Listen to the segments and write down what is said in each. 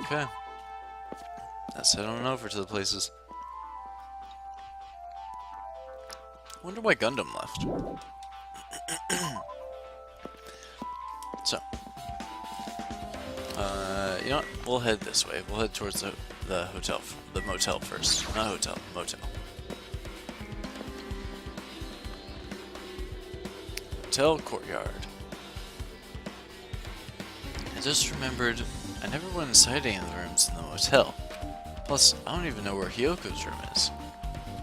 Okay. Let's head on over to the places. Wonder why Gundam left. So, you know what? We'll head this way. We'll head towards the hotel, the motel first. Not hotel, motel. Hotel courtyard. I just remembered I never went inside any of the rooms in the motel. Plus, I don't even know where Hyoko's room is.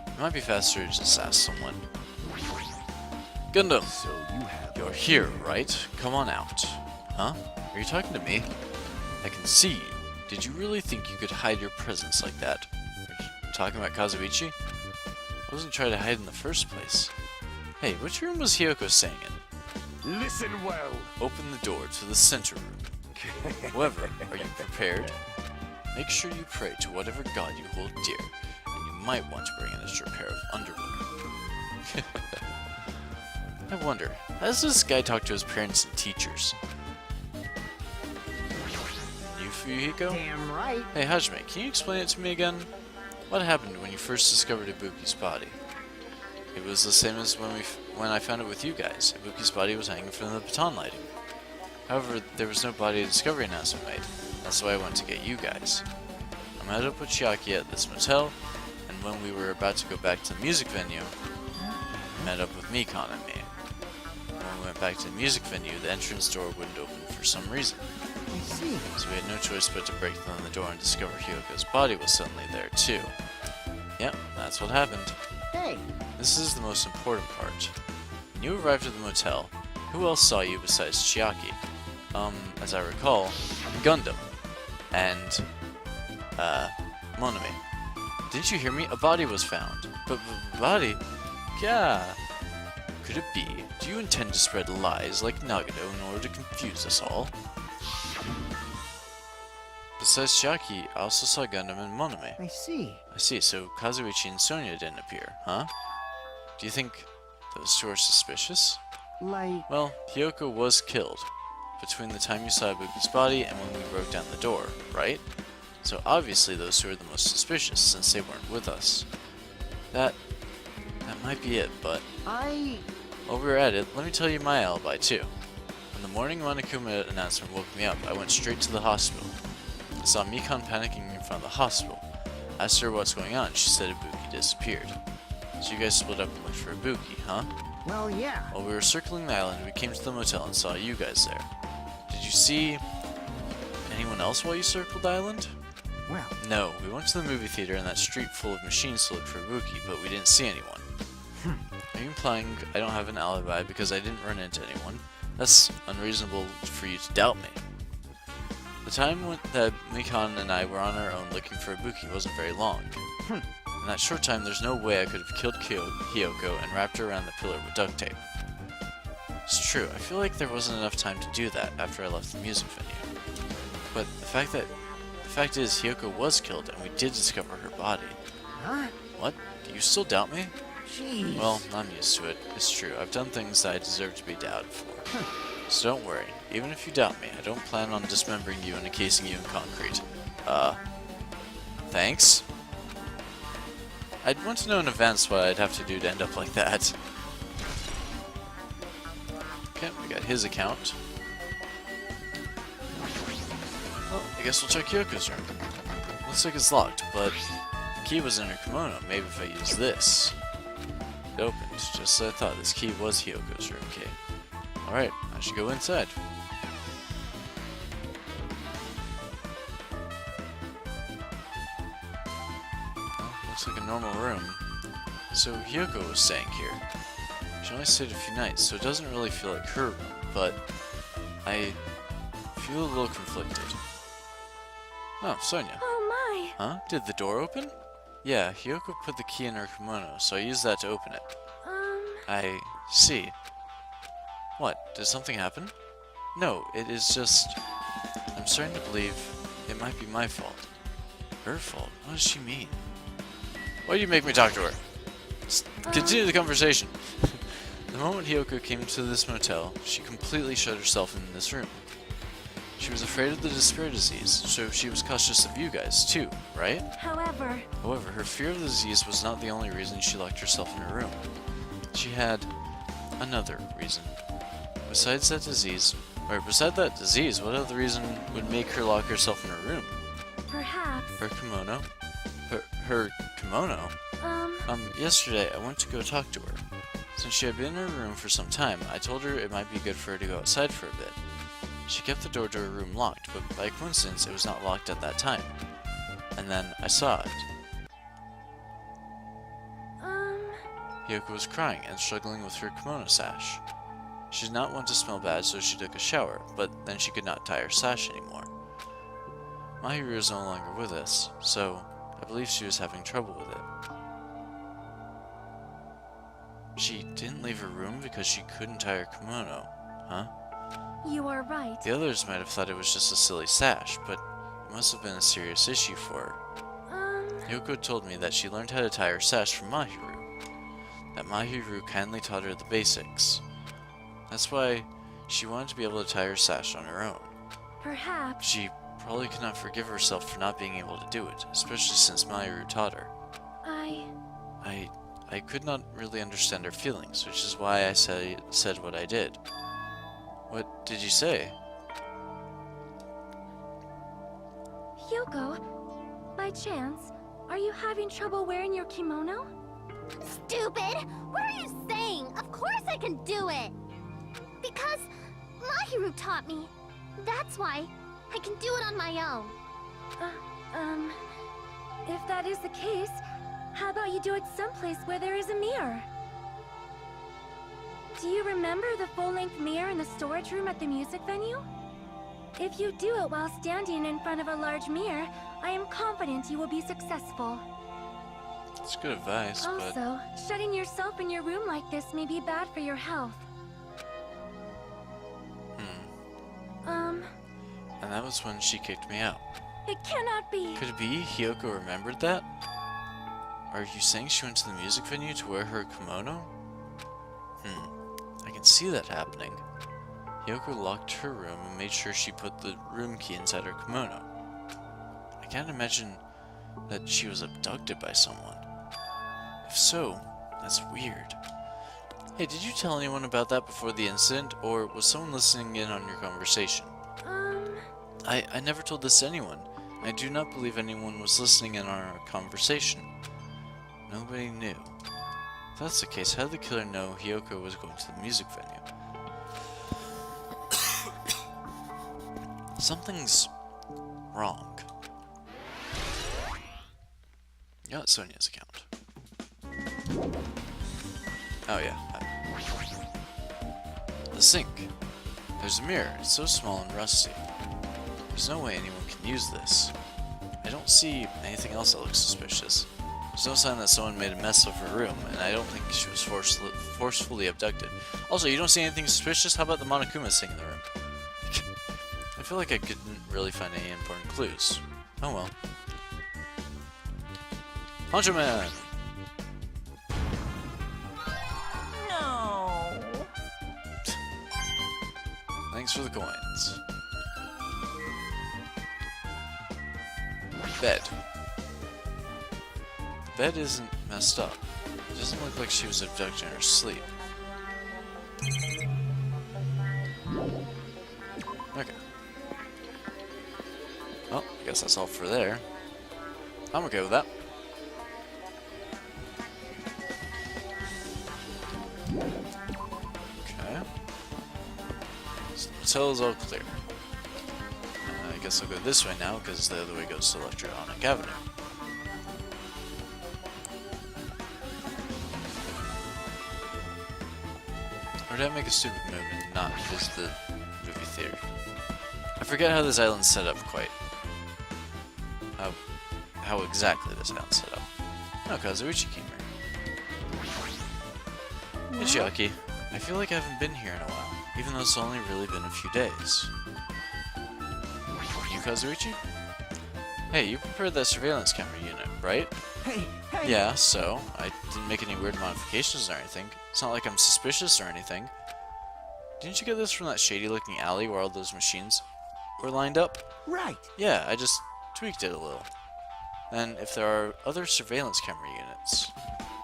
It might be faster to just ask someone. Gundam! So You're here, right? Come on out. Huh? Are you talking to me? I can see you. Did you really think you could hide your presence like that? Are you talking about Kazuichi? I wasn't trying to hide in the first place. Hey, which room was Hyoko staying in? listen well. Open the door to the center room. However, are you prepared? Make sure you pray to whatever god you hold dear, and you might want to bring an extra pair of underwear. I wonder, how does this guy talk to his parents and teachers? You, Fuyuhiko? Damn right. Hey, Hajime, can you explain it to me again? What happened when you first discovered Ibuki's body? It was the same as when I found it with you guys. Ibuki's body was hanging from the baton lighting. However, there was no body discovery announcement made. That's why I went to get you guys. I met up with Chiaki at this motel, and when we were about to go back to the music venue, I met up with Mikan and me. When we went back to the music venue, the entrance door wouldn't open for some reason. I see. So we had no choice but to break down the door and discover Hyoko's body was suddenly there too. Yep, that's what happened. Hey, This is the most important part. When you arrived at the motel, who else saw you besides Chiaki? As I recall, Gundam. And, Monami. Didn't you hear me? A body was found. But body? Yeah. Could it be? Do you intend to spread lies like Nagano in order to confuse us all? Besides Chiaki, I also saw Gundam and Monami. I see. I see, so Kazuichi and Sonia didn't appear, huh? Do you think those two are suspicious? Like, Well, Hyoko was killed between the time you saw Ibuki's body and when we broke down the door, right? So obviously those two are the most suspicious since they weren't with us. That might be it, but while we were at it, let me tell you my alibi too. When the morning Monokuma announcement woke me up, I went straight to the hospital. I saw Mikan panicking in front of the hospital. I asked her what's going on. She said Ibuki disappeared. So you guys split up and looked for Ibuki, huh? well, yeah. While we were circling the island, we came to the motel and saw you guys there. Did you see anyone else while you circled the island? Well, No, we went to the movie theater in that street full of machines to look for Ibuki, but we didn't see anyone. Are you implying I don't have an alibi because I didn't run into anyone? That's unreasonable for you to doubt me. The time that Mikan and I were on our own looking for Ibuki wasn't very long. In that short time, there's no way I could have killed Hyoko and wrapped her around the pillar with duct tape. It's true, I feel like there wasn't enough time to do that after I left the music venue. But the fact is, Hyoko was killed and we did discover her body. huh? What? Do you still doubt me? Jeez. Well, I'm used to it. It's true, I've done things that I deserve to be doubted for. So don't worry, even if you doubt me, I don't plan on dismembering you and encasing you in concrete. Thanks? I'd want to know in advance what I'd have to do to end up like that. Okay, we got his account. Well, I guess we'll check Hyoko's room. Looks like it's locked, but the key was in her kimono. Maybe if I use this. It opened, just as I thought. This key was Hyoko's room key. Alright, I should go inside. Well, looks like a normal room. So Hyoko was staying here. She only stayed a few nights, so it doesn't really feel like her room, but I feel a little conflicted. Oh, Sonia. Oh Huh? Did the door open? Yeah, Hyoko put the key in her kimono, so I used that to open it. I see. What? Did something happen? No, it is just... I'm starting to believe it might be my fault. Her fault? What does she mean? Why do you make me talk to her? Continue the conversation. The moment Hyoko came to this motel, she completely shut herself in this room. She She was afraid of the despair disease, so she was cautious of you guys too, right? However, However, her fear of the disease was not the only reason she locked herself in her room. She had another reason. Besides that disease, what other reason would make her lock herself in her room? perhaps, Her kimono? Her kimono? Yesterday I went to go talk to her. Since she had been in her room for some time, I told her it might be good for her to go outside for a bit. She kept the door to her room locked, but by coincidence it was not locked at that time. And then I saw it. Hiyoko was crying and struggling with her kimono sash. She did not want to smell bad, so she took a shower, but then she could not tie her sash anymore. Mahiru is no longer with us, so I believe she was having trouble with it. She didn't leave her room because she couldn't tie her kimono, huh? you are right. The others might have thought it was just a silly sash, but it must have been a serious issue for her. Hiyoko told me that she learned how to tie her sash from Mahiru. That Mahiru kindly taught her the basics. That's why she wanted to be able to tie her sash on her own. Perhaps, She probably could not forgive herself for not being able to do it, especially since Mahiru taught her. I could not really understand her feelings, which is why I said what I did. What did you say? Hyoko, by chance, are you having trouble wearing your kimono? Stupid! What are you saying? Of course I can do it! Because Mahiru taught me. That's why I can do it on my own. If that is the case, how about you do it someplace where there is a mirror? Do you remember the full-length mirror in the storage room at the music venue? If you do it while standing in front of a large mirror, I am confident you will be successful. It's good advice, but... Also, shutting yourself in your room like this may be bad for your health. And that was when she kicked me out. It cannot be. Could it be Hiyoko remembered that? Are you saying she went to the music venue to wear her kimono? I can see that happening. Hiyoko locked her room and made sure she put the room key inside her kimono. I can't imagine that she was abducted by someone. If so, that's weird. Hey, did you tell anyone about that before the incident, or was someone listening in on your conversation? I never told this to anyone. I do not believe anyone was listening in on our conversation. Nobody knew. If that's the case, how did the killer know Hiyoko was going to the music venue? Something's wrong. Yeah, it's Sonia's account. Oh yeah. The sink. There's a mirror. It's so small and rusty. There's no way anyone can use this. I don't see anything else that looks suspicious. There's no sign that someone made a mess of her room, and I don't think she was forcefully abducted. Also, you don't see anything suspicious? How about the Monokuma sink in the room? I feel like I couldn't really find any important clues. Oh well. Poncho Man! No. Thanks for the coins. Bed. The bed isn't messed up. It doesn't look like she was abducted in her sleep. Okay. Well, I guess that's all for there. I'm okay with that. Okay. So the hotel is all clear. I guess I'll go this way now, because the other way goes to Electronic Avenue. Or did I make a stupid move and not visit the movie theater? I forget how this island's set up quite. How exactly this island's set up. Oh, Kazuichi came here. Hey, Chiaki. I feel like I haven't been here in a while, even though it's only really been a few days. You, Kazuichi? Hey, you prepared that surveillance camera unit, right? Hey, hey. Yeah, so I didn't make any weird modifications or anything. It's not like I'm suspicious or anything. Didn't you get this from that shady-looking alley where all those machines... were lined up? Right. Yeah, I just tweaked it a little. And if there are other surveillance camera units,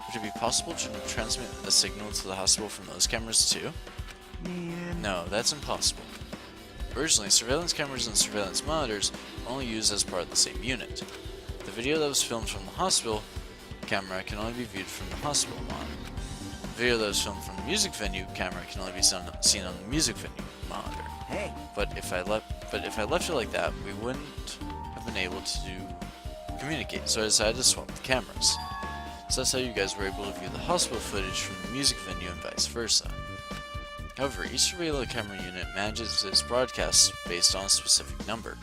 would it be possible to transmit a signal to the hospital from those cameras too? Man. No, that's impossible. Originally, surveillance cameras and surveillance monitors were only used as part of the same unit. The video that was filmed from the hospital camera can only be viewed from the hospital monitor. The video that was filmed from the music venue camera can only be seen on the music venue monitor. Hey. But if I left it like that, we wouldn't have been able to communicate. So I decided to swap the cameras. So that's how you guys were able to view the hospital footage from the music venue and vice versa. However, each surveillance camera unit manages its broadcasts based on a specific number.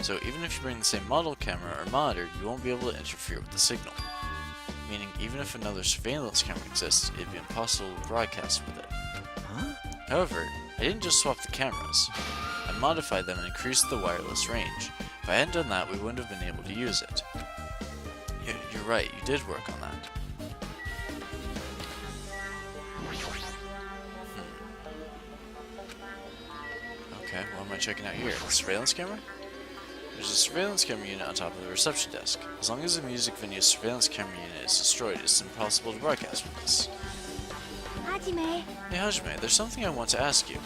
So even if you bring the same model camera or monitor, you won't be able to interfere with the signal. Meaning, even if another surveillance camera exists, it'd be impossible to broadcast with it. Huh? However, I didn't just swap the cameras. I modified them and increased the wireless range. If I hadn't done that, we wouldn't have been able to use it. You're right, you did work on that. Okay, what am I checking out here? The surveillance camera? There's a surveillance camera unit on top of the reception desk. As long as the music venue's surveillance camera unit is destroyed, it's impossible to broadcast with this. Hajime. Hey Hajime, there's something I want to ask you.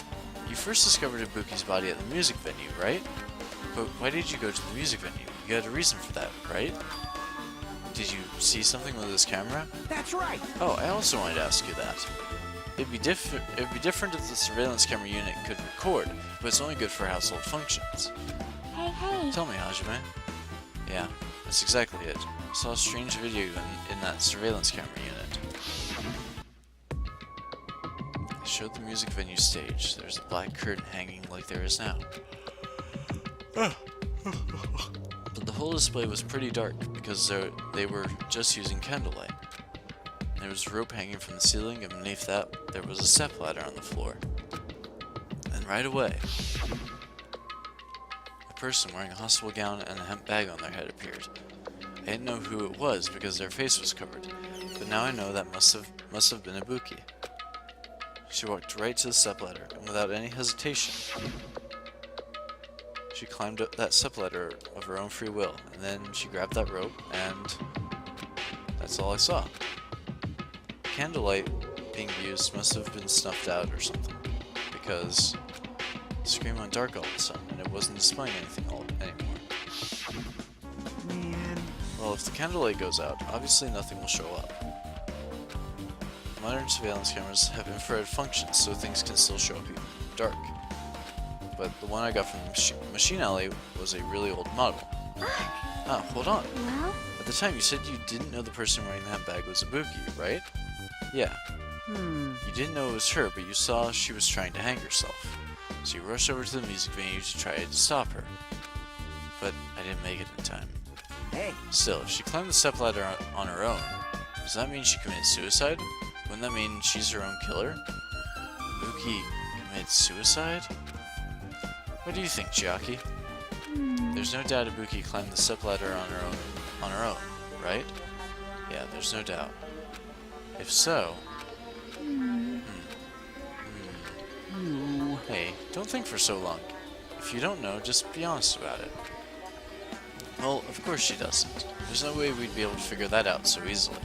You first discovered Ibuki's body at the music venue, right? But why did you go to the music venue? You had a reason for that, right? Did you see something with this camera? That's right. Oh, I also wanted to ask you that. It'd be different if the surveillance camera unit could record, but it's only good for household functions. Hey. Tell me, Hajime. Yeah, that's exactly it. I saw a strange video in that surveillance camera unit. They showed the music venue stage. There's a black curtain hanging like there is now. But the whole display was pretty dark because they were just using candlelight. There was a rope hanging from the ceiling, and beneath that, there was a stepladder on the floor. And right away, a person wearing a hospital gown and a hemp bag on their head appeared. I didn't know who it was because their face was covered, but now I know that must have been Ibuki. She walked right to the stepladder, and without any hesitation, she climbed up that stepladder of her own free will, and then she grabbed that rope, and that's all I saw. Candlelight being used must have been snuffed out or something, because the screen went dark all of a sudden and it wasn't displaying anything anymore. Man. Well, if the candlelight goes out, obviously nothing will show up. Modern surveillance cameras have infrared functions, so things can still show up even in the dark. But the one I got from the Machine Alley was a really old model. Ah, hold on. Well? At the time, you said you didn't know the person wearing the handbag was Ibuki, right? Yeah. You didn't know it was her, but you saw she was trying to hang herself. So you rushed over to the music venue to try to stop her. But I didn't make it in time. Hey. Still, if she climbed the stepladder on her own, does that mean she committed suicide? Wouldn't that mean she's her own killer? Ibuki committed suicide? What do you think, Chiaki? There's no doubt Ibuki climbed the stepladder on her own, right? Yeah, there's no doubt. If so... Hey, don't think for so long. If you don't know, just be honest about it. Well, of course she doesn't. There's no way we'd be able to figure that out so easily.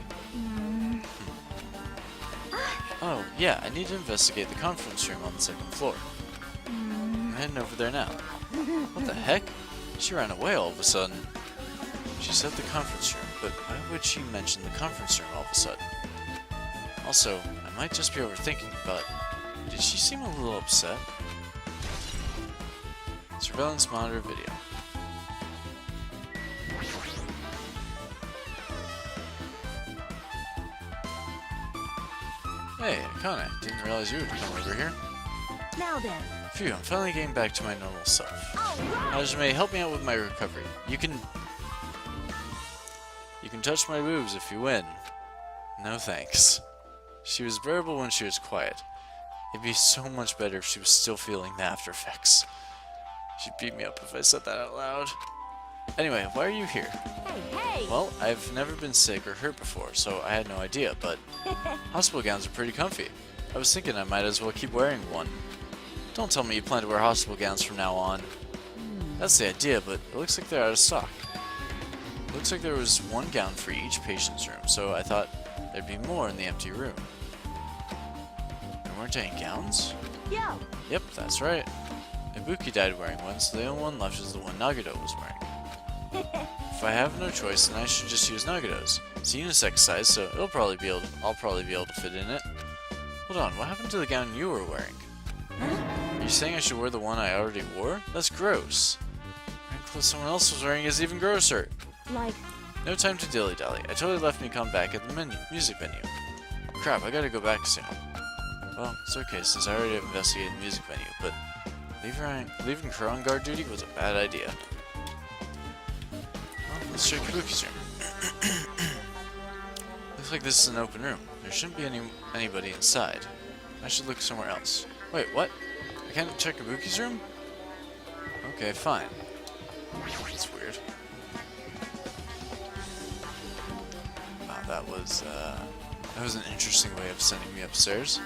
Oh, yeah, I need to investigate the conference room on the second floor. I'm heading over there now. What the heck? She ran away all of a sudden. She said the conference room, but why would she mention the conference room all of a sudden? Also, I might just be overthinking, but did she seem a little upset? Surveillance monitor video. Hey, Akane, didn't realize you would come over here. Now then. Phew, I'm finally getting back to my normal self. Alright! Hajime, help me out with my recovery. You can touch my boobs if you win. No thanks. She was bearable when she was quiet. It'd be so much better if she was still feeling the after effects. She'd beat me up if I said that out loud. Anyway, why are you here? Hey! Well, I've never been sick or hurt before, so I had no idea, but hospital gowns are pretty comfy. I was thinking I might as well keep wearing one. Don't tell me you plan to wear hospital gowns from now on. That's the idea, but it looks like they're out of stock. Looks like there was one gown for each patient's room, so I thought there'd be more in the empty room. There weren't any gowns? Yo! Yep, that's right. Ibuki died wearing one, so the only one left is the one Nagito was wearing. If I have no choice, then I should just use Nagito's. It's a unisex size, so I'll probably be able to fit in it. Hold on, what happened to the gown you were wearing? Are you saying I should wear the one I already wore? That's gross. Wearing clothes someone else was wearing is even grosser. Like, No time to dilly-dally. I totally left Mikon back at the music venue. Crap, I gotta go back soon. Well, it's okay, since I already have investigated the music venue, but leaving her on guard duty was a bad idea. Well, let's check Kabuki's room. Looks like this is an open room. There shouldn't be anybody inside. I should look somewhere else. Wait, what? I can't check Kabuki's room? Okay, fine. That's weird. Wow, that was an interesting way of sending me upstairs.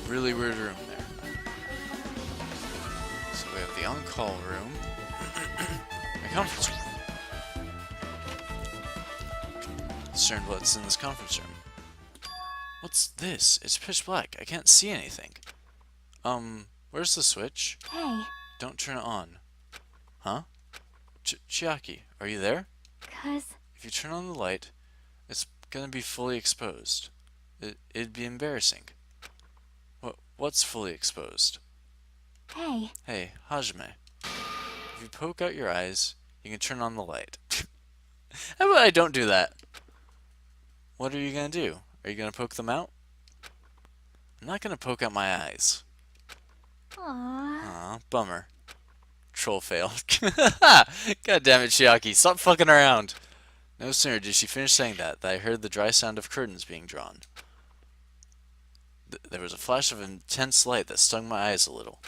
Really weird room there. So we have the on-call room. My conference room. Concerned what's in this conference room. What's this? It's pitch black. I can't see anything. Where's the switch? hey, Don't turn it on. Huh? Chiaki, are you there? 'cause... If you turn on the light, it's gonna be fully exposed. It'd be embarrassing. What's fully exposed? Hey, Hey, Hajime. If you poke out your eyes, you can turn on the light. How about I don't do that? What are you gonna do? Are you gonna poke them out? I'm not gonna poke out my eyes. aww. Aw, bummer. Troll fail. God damn it, Chiaki, stop fucking around. No sooner did she finish saying that I heard the dry sound of curtains being drawn. There was a flash of intense light that stung my eyes a little.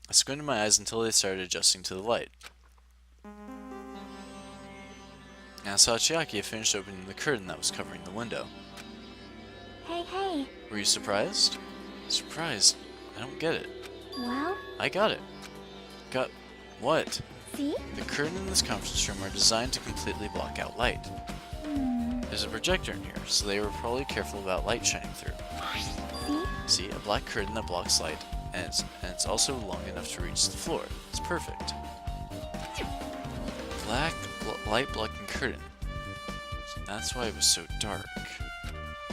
I squinted my eyes until they started adjusting to the light. And I saw Chiaki had finished opening the curtain that was covering the window. Hey, Were you surprised? Surprised? I don't get it. well, I got it. Got what? see? The curtains in this conference room are designed to completely block out light. There's a projector in here, so they were probably careful about light shining through. See? See, a black curtain that blocks light, and it's also long enough to reach the floor. It's perfect. Black light blocking curtain. That's why it was so dark.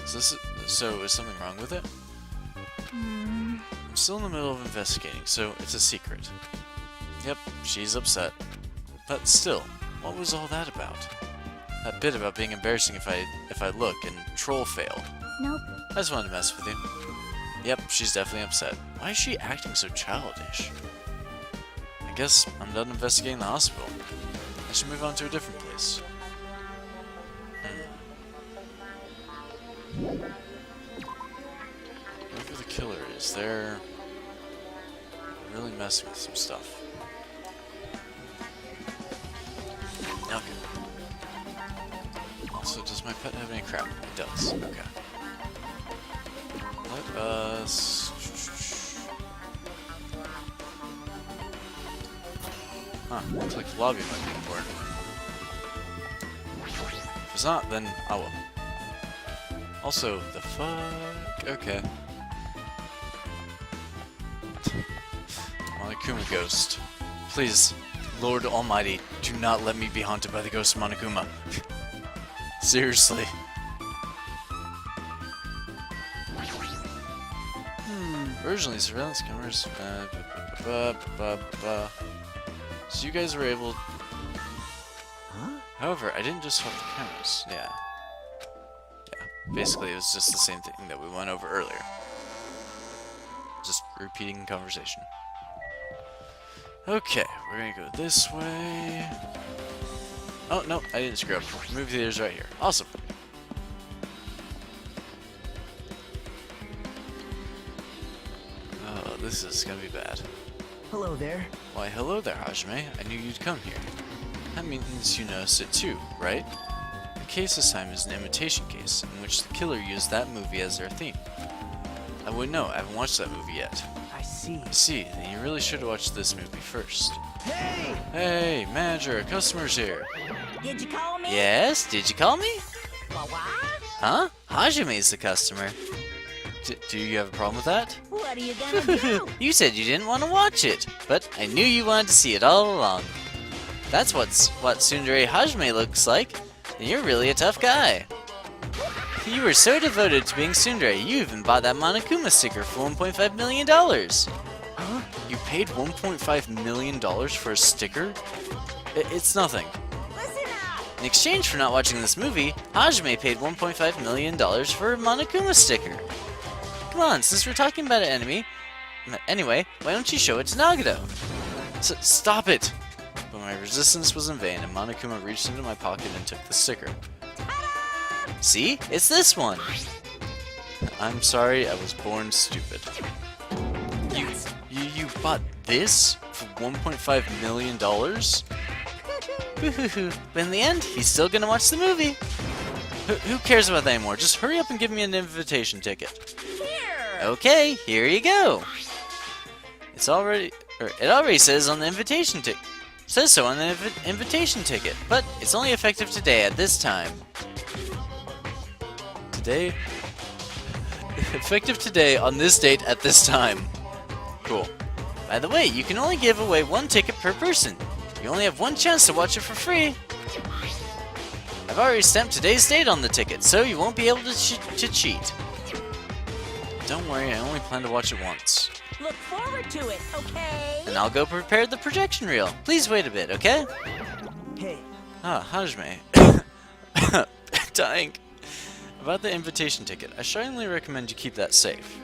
So is something wrong with it? I'm still in the middle of investigating, so it's a secret. Yep, she's upset. But still, what was all that about? That bit about being embarrassing if I look and troll fail. Nope. I just wanted to mess with you. Yep, she's definitely upset. Why is she acting so childish? I guess I'm done investigating the hospital. I should move on to a different place. Whoever the killer is, they're really messing with some stuff. Okay. Also, does my pet have any crap? It does. Okay. Let us... Huh, looks like the lobby might be important. If it's not, then I will. Also, the fuck? Okay. Monokuma ghost. Please, Lord Almighty, do not let me be haunted by the ghost of Monokuma. Seriously. Originally, surveillance cameras. So you guys were able. Huh? However, I didn't just swap the cameras. Yeah. Basically, it was just the same thing that we went over earlier. Just repeating conversation. Okay, we're gonna go this way. Oh, no, I didn't screw up. Movie theater's right here. Awesome. Oh, this is gonna be bad. Hello there. Why, hello there, Hajime. I knew you'd come here. That means you noticed it too, right? The case this time is an imitation case, in which the killer used that movie as their theme. I wouldn't know. I haven't watched that movie yet. I see. See, then you really should watch this movie first. Hey! Hey, manager, customer's here. Did you call me? Yes, did you call me? What? Huh? Hajime's the customer. Do you have a problem with that? What are you gonna do? You said you didn't want to watch it, but I knew you wanted to see it all along. That's what Tsundere Hajime looks like, and you're really a tough guy. You were so devoted to being Tsundere, you even bought that Monokuma sticker for $1.5 million. Huh? You paid $1.5 million for a sticker? It's nothing. Listen up! In exchange for not watching this movie, Hajime paid $1.5 million for a Monokuma sticker. Come on, since we're talking about an enemy... Anyway, why don't you show it to Nagato? Stop it! But my resistance was in vain, and Monokuma reached into my pocket and took the sticker. See? It's this one! I'm sorry, I was born stupid. You bought this for $1.5 million? But in the end, he's still gonna watch the movie. Who cares about that anymore? Just hurry up and give me an invitation ticket. Here! Okay, here you go. It already says on the invitation ticket. Says so on the invitation ticket, but it's only effective today at this time. Today? Effective today on this date at this time. Cool. By the way, you can only give away one ticket per person. You only have one chance to watch it for free. I've already stamped today's date on the ticket, so you won't be able to cheat. Don't worry, I only plan to watch it once. Look forward to it, okay? And I'll go prepare the projection reel. Please wait a bit, okay? Hey, Ah, Hajime. Dying. About the invitation ticket, I strongly recommend you keep that safe.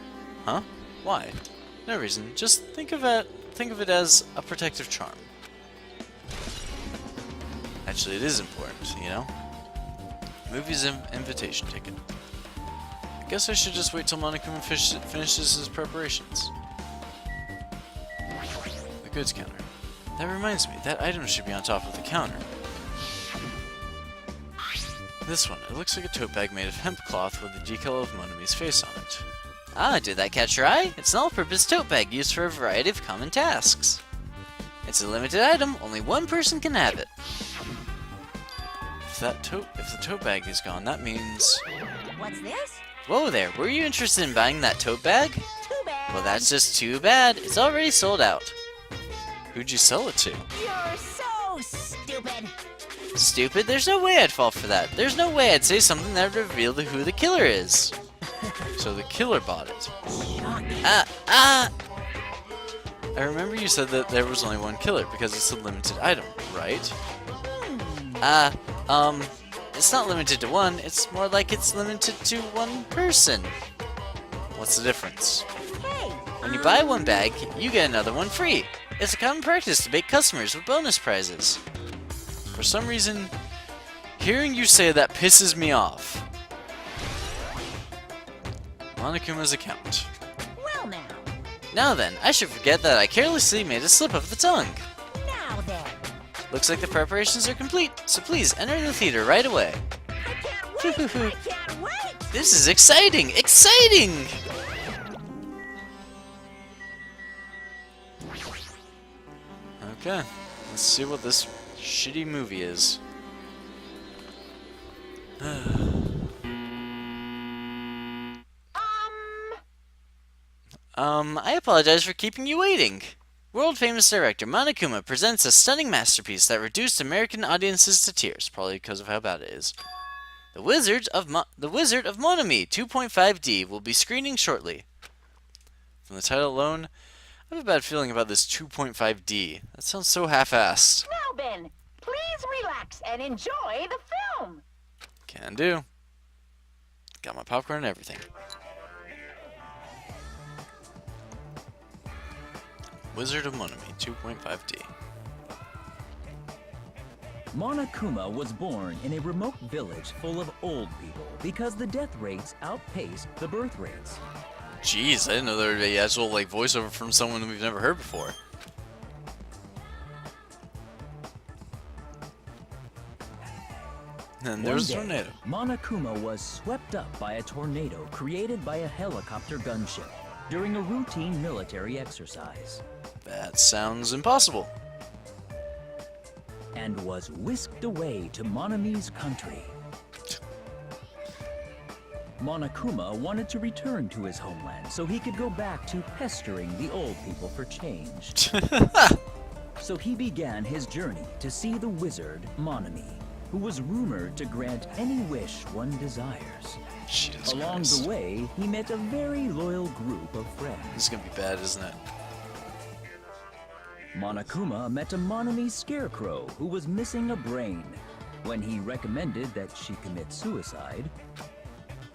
Huh? Why? No reason. Just think of it as a protective charm. Actually, it is important, you know? Movie's invitation ticket. I guess I should just wait till Monokuma finishes his preparations. The goods counter. That reminds me, that item should be on top of the counter. This one, it looks like a tote bag made of hemp cloth with the decal of Monami's face on it. Ah, did that catch your eye? It's an all-purpose tote bag used for a variety of common tasks. It's a limited item, only one person can have it. If the tote bag is gone, that means... What's this? Whoa there, were you interested in buying that tote bag? Too bad. Well, that's just too bad. It's already sold out. Who'd you sell it to? You're so stupid. Stupid? There's no way I'd fall for that. There's no way I'd say something that would reveal who the killer is. So the killer bought it. I remember you said that there was only one killer because it's a limited item, right? It's not limited to one, it's more like it's limited to one person. What's the difference? Hey, When you buy one bag, you get another one free. It's a common practice to bait customers with bonus prizes. For some reason, hearing you say that pisses me off. Monokuma's account. well now. Now then, I should forget that I carelessly made a slip of the tongue. Now then. Looks like the preparations are complete, so please enter the theater right away. I can't wait. I can't wait. This is exciting! Exciting! Okay, let's see what this shitty movie is. I apologize for keeping you waiting. World-famous director Monokuma presents a stunning masterpiece that reduced American audiences to tears, probably because of how bad it is. The Wizard of Monami 2.5D will be screening shortly. From the title alone, I have a bad feeling about this 2.5D. That sounds so half-assed. Now then, please relax and enjoy the film. Can do. Got my popcorn and everything. Wizard of Monami 2.5D. Monokuma was born in a remote village full of old people because the death rates outpaced the birth rates. Jeez, I didn't know there would be actual voiceover from someone we've never heard before. And there One was a day, tornado. Monokuma was swept up by a tornado created by a helicopter gunship during a routine military exercise, That sounds impossible. and was whisked away to Monami's country. Monokuma wanted to return to his homeland so he could go back to pestering the old people for change. So he began his journey to see the wizard Monami, who was rumored to grant any wish one desires. Jesus Along Christ. the way, he met a very loyal group of friends. This is gonna be bad, isn't it? Monokuma met a Monami scarecrow who was missing a brain. When he recommended that she commit suicide,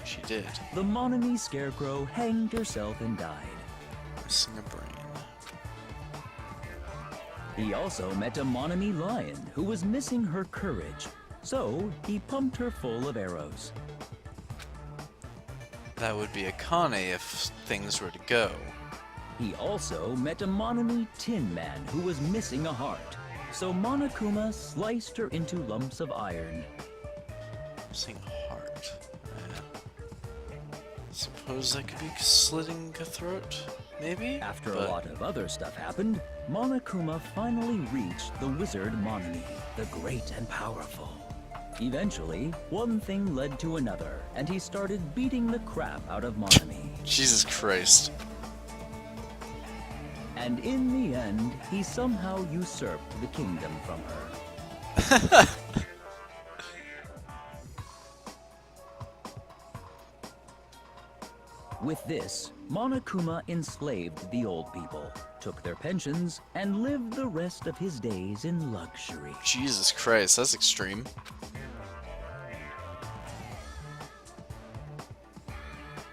She did. the Monami scarecrow hanged herself and died. Missing a brain. He also met a Monami lion who was missing her courage, so he pumped her full of arrows. That would be a Kane if things were to go. He also met a Monami tin man who was missing a heart, so Monokuma sliced her into lumps of iron. Missing a heart. Suppose that could be slitting a throat? Maybe? After But a lot of other stuff happened, Monokuma finally reached the wizard Monami, the great and powerful. Eventually, one thing led to another, and he started beating the crap out of Monami. Jesus Christ. And in the end, he somehow usurped the kingdom from her. With this, Monokuma enslaved the old people, took their pensions, and lived the rest of his days in luxury. Jesus Christ, that's extreme.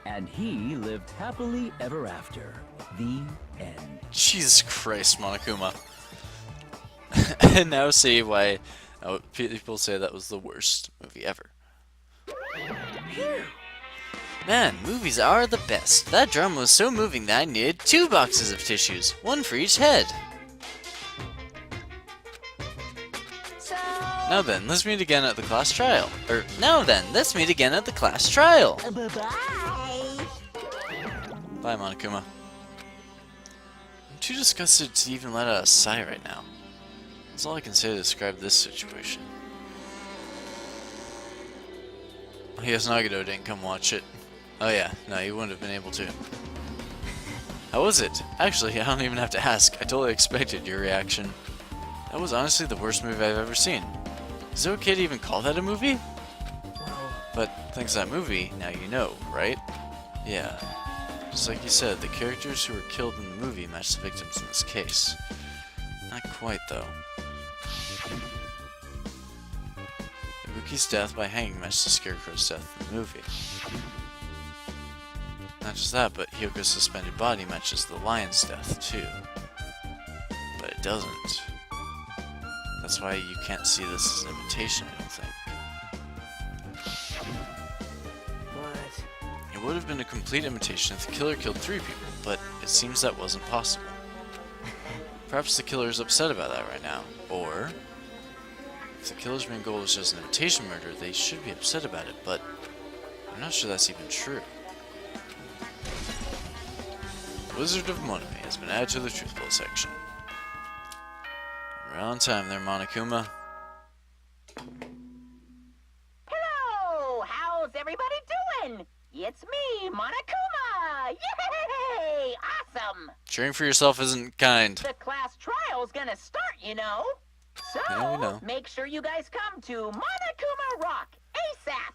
And he lived happily ever after. The end. Jesus Christ, Monokuma. And now see why people say that was the worst movie ever. Man, movies are the best. That drama was so moving that I needed 2 boxes of tissues, one for each head. So, Now then, let's meet again at the class trial. Now then, let's meet again at the class trial. bye-bye. Bye, Monokuma. I'm too disgusted to even let out a sigh right now. That's all I can say to describe this situation. I guess Nagito didn't come watch it. Oh yeah, no, he wouldn't have been able to. How was it? Actually, I don't even have to ask. I totally expected your reaction. That was honestly the worst movie I've ever seen. Is it okay to even call that a movie? But thanks to that movie, now you know, right? Yeah. Just like you said, the characters who were killed in the movie match the victims in this case. Not quite, though. Ibuki's death by hanging matched the Scarecrow's death in the movie. Not just that, but Hyoko's suspended body matches the lion's death, too. But it doesn't. That's why you can't see this as an imitation, I don't think. What? It would have been a complete imitation if the killer killed 3 people, but it seems that wasn't possible. Perhaps the killer is upset about that right now, or if the killer's main goal is just an imitation murder, they should be upset about it, but I'm not sure that's even true. The Wizard of Monami has been added to the Truth Bowl section. We're on time there, Monokuma. Hello! How's everybody doing? It's me, Monokuma! Yay! Awesome! Cheering for yourself isn't kind. The class trial's gonna start, you know. So, Yeah, we know. make sure you guys come to Monokuma Rock ASAP!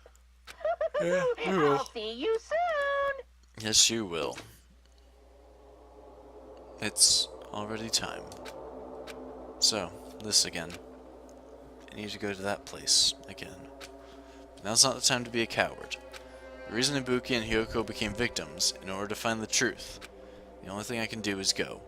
Yeah, we will. I'll see you soon! Yes, you will. It's already time. So, this again. I need to go to that place again. But now's not the time to be a coward. The reason Ibuki and Hyoko became victims, in order to find the truth. The only thing I can do is go.